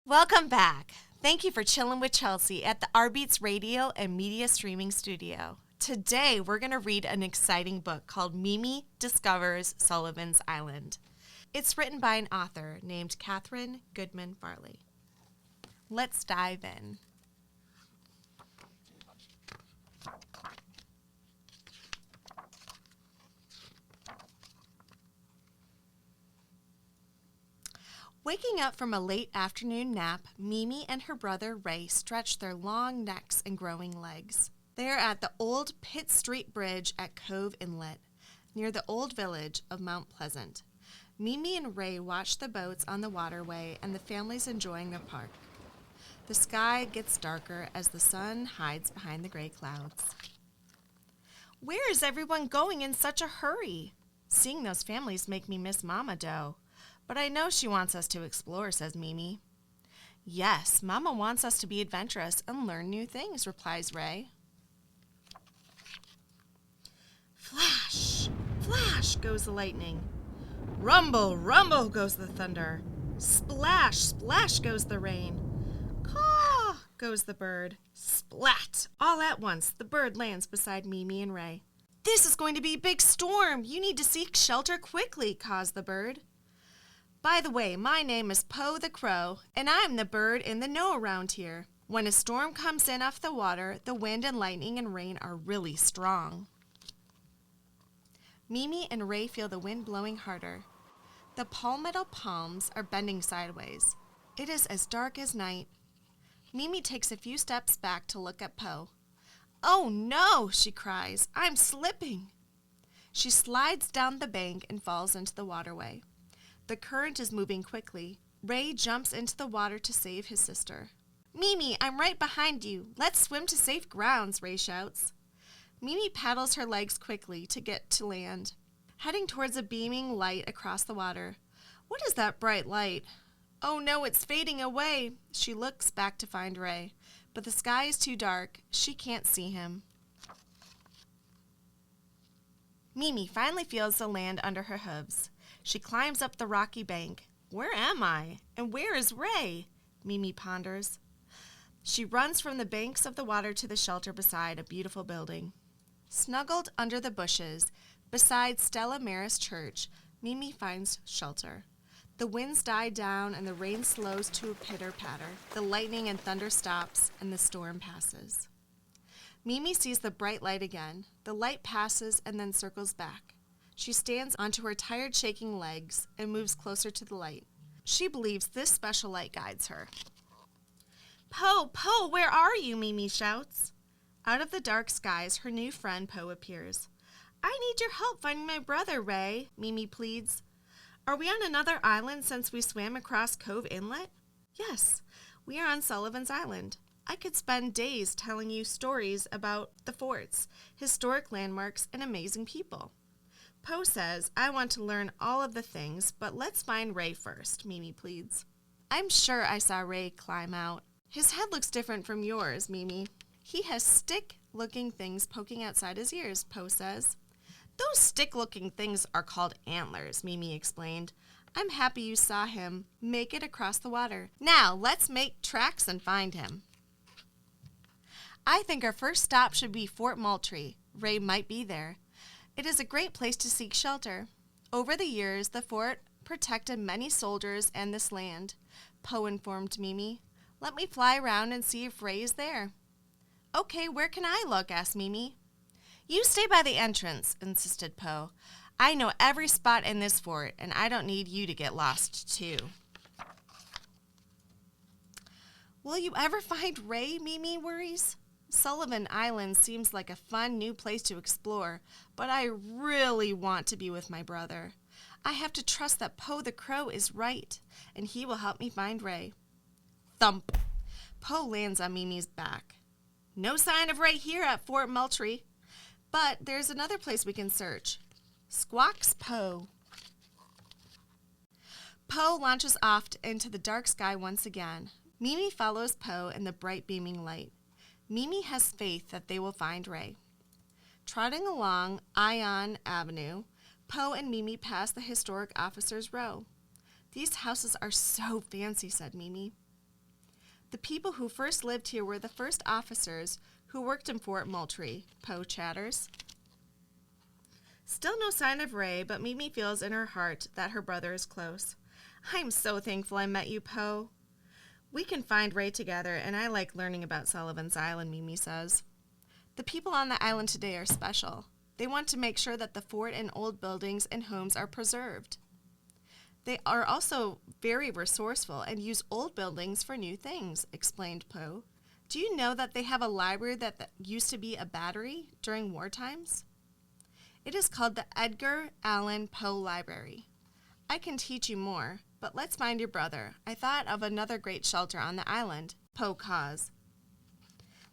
Welcome back. Thank you for chilling with Chelsea at the Arbeats Radio and Media Streaming Studio. Today, we're going to read an exciting book called Mimi Discovers Sullivan's Island. It's written by an author named Katherine Goodman Farley. Let's dive in. Waking up from a late afternoon nap, Mimi and her brother Ray stretch their long necks and growing legs. They are at the old Pitt Street Bridge at Cove Inlet, near the old village of Mount Pleasant. Mimi and Ray watch the boats on the waterway and the families enjoying the park. The sky gets darker as the sun hides behind the gray clouds. Where is everyone going in such a hurry? Seeing those families make me miss Mama Doe. But I know she wants us to explore, says Mimi. Yes, Mama wants us to be adventurous and learn new things, replies Ray. Flash, flash goes the lightning. Rumble, rumble goes the thunder. Splash, splash goes the rain. Caw goes the bird. Splat! All at once, the bird lands beside Mimi and Ray. This is going to be a big storm. You need to seek shelter quickly, caws the bird. By the way, my name is Po the Crow, and I'm the bird in the know around here. When a storm comes in off the water, the wind and lightning and rain are really strong. Mimi and Ray feel the wind blowing harder. The palmetto palms are bending sideways. It is as dark as night. Mimi takes a few steps back to look at Po. Oh no, she cries, I'm slipping. She slides down the bank and falls into the waterway. The current is moving quickly. Ray jumps into the water to save his sister. Mimi, I'm right behind you. Let's swim to safe grounds, Ray shouts. Mimi paddles her legs quickly to get to land, heading towards a beaming light across the water. What is that bright light? Oh no, it's fading away. She looks back to find Ray, but the sky is too dark. She can't see him. Mimi finally feels the land under her hooves. She climbs up the rocky bank. Where am I? And where is Ray? Mimi ponders. She runs from the banks of the water to the shelter beside a beautiful building. Snuggled under the bushes, beside Stella Maris Church, Mimi finds shelter. The winds die down and the rain slows to a pitter-patter. The lightning and thunder stops and the storm passes. Mimi sees the bright light again. The light passes and then circles back. She stands onto her tired, shaking legs and moves closer to the light. She believes this special light guides her. Po, where are you? Mimi shouts. Out of the dark skies, her new friend Po appears. I need your help finding my brother, Ray, Mimi pleads. Are we on another island since we swam across Cove Inlet? Yes, we are on Sullivan's Island. I could spend days telling you stories about the forts, historic landmarks, and amazing people. Po says, I want to learn all of the things, but let's find Ray first, Mimi pleads. I'm sure I saw Ray climb out. His head looks different from yours, Mimi. He has stick-looking things poking outside his ears, Po says. Those stick-looking things are called antlers, Mimi explained. I'm happy you saw him make it across the water. Now, let's make tracks and find him. I think our first stop should be Fort Moultrie. Ray might be there. It is a great place to seek shelter. Over the years, the fort protected many soldiers and this land, Po informed Mimi. Let me fly around and see if Ray is there. Okay, where can I look? Asked Mimi. You stay by the entrance, insisted Po. I know every spot in this fort, and I don't need you to get lost, too. Will you ever find Ray? Mimi worries. Sullivan Island seems like a fun new place to explore, but I really want to be with my brother. I have to trust that Po the Crow is right, and he will help me find Ray. Thump! Po lands on Mimi's back. No sign of Ray here at Fort Moultrie, but there's another place we can search. Squawks Po. Po launches off into the dark sky once again. Mimi follows Po in the bright beaming light. Mimi has faith that they will find Ray. Trotting along Ion Avenue, Po and Mimi pass the historic Officers' Row. These houses are so fancy, said Mimi. The people who first lived here were the first officers who worked in Fort Moultrie, Poe chatters. Still no sign of Ray, but Mimi feels in her heart that her brother is close. I'm so thankful I met you, Poe. We can find Ray together, and I like learning about Sullivan's Island, Mimi says. The people on the island today are special. They want to make sure that the fort and old buildings and homes are preserved. They are also very resourceful and use old buildings for new things, explained Poe. Do you know that they have a library that used to be a battery during war times? It is called the Edgar Allan Poe Library. I can teach you more, but let's find your brother. I thought of another great shelter on the island, Poe caws.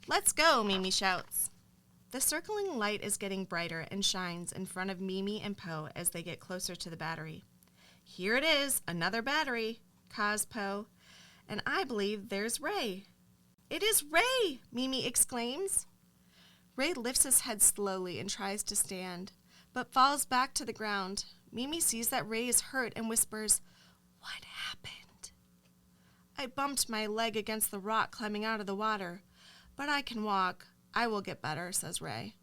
Let's go, Mimi shouts. The circling light is getting brighter and shines in front of Mimi and Poe as they get closer to the battery. Here it is, another battery, caws Poe, and I believe there's Ray. It is Ray, Mimi exclaims. Ray lifts his head slowly and tries to stand, but falls back to the ground. Mimi sees that Ray is hurt and whispers, "What happened?" "I bumped my leg against the rock climbing out of the water, but I can walk. I will get better," says Ray.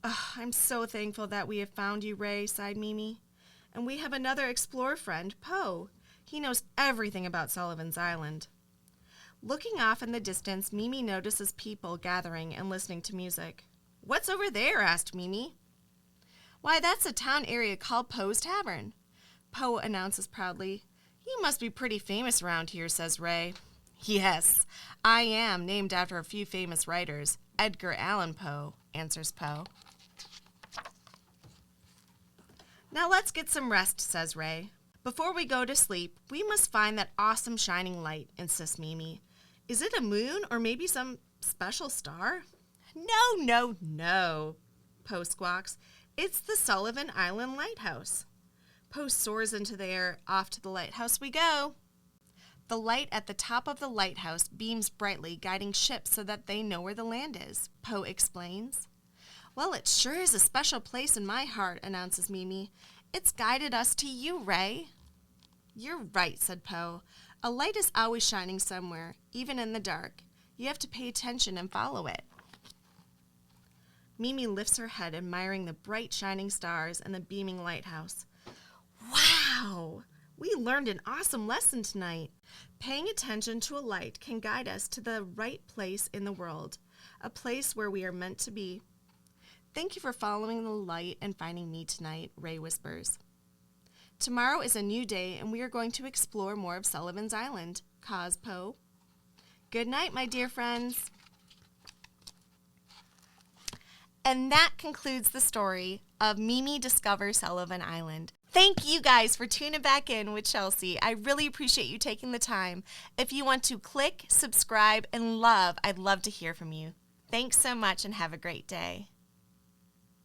"Oh, I'm so thankful that we have found you, Ray," sighed Mimi. "And we have another explorer friend, Poe. He knows everything about Sullivan's Island." Looking off in the distance, Mimi notices people gathering and listening to music. "What's over there?" asked Mimi. "Why, that's a town area called Poe's Tavern," Poe announces proudly. "You must be pretty famous around here," says Ray. "Yes, I am, named after a few famous writers. Edgar Allan Poe," answers Poe. "Now let's get some rest," says Ray. "Before we go to sleep, we must find that awesome shining light," insists Mimi. "Is it a moon or maybe some special star?" No, Poe squawks. "It's the Sullivan Island Lighthouse." Poe soars into the air. Off to the lighthouse we go. The light at the top of the lighthouse beams brightly, guiding ships so that they know where the land is, Poe explains. "Well, it sure is a special place in my heart," announces Mimi. "It's guided us to you, Ray." "You're right," said Poe. "A light is always shining somewhere, even in the dark. You have to pay attention and follow it." Mimi lifts her head, admiring the bright shining stars and the beaming lighthouse. "Wow! We learned an awesome lesson tonight. Paying attention to a light can guide us to the right place in the world, a place where we are meant to be." "Thank you for following the light and finding me tonight," Ray whispers. "Tomorrow is a new day, and we are going to explore more of Sullivan's Island," caws Poe. "Good night, my dear friends." And that concludes the story of Mimi Discovers Sullivan Island. Thank you guys for tuning back in with Chelsea. I really appreciate you taking the time. If you want to click, subscribe, and love, I'd love to hear from you. Thanks so much and have a great day.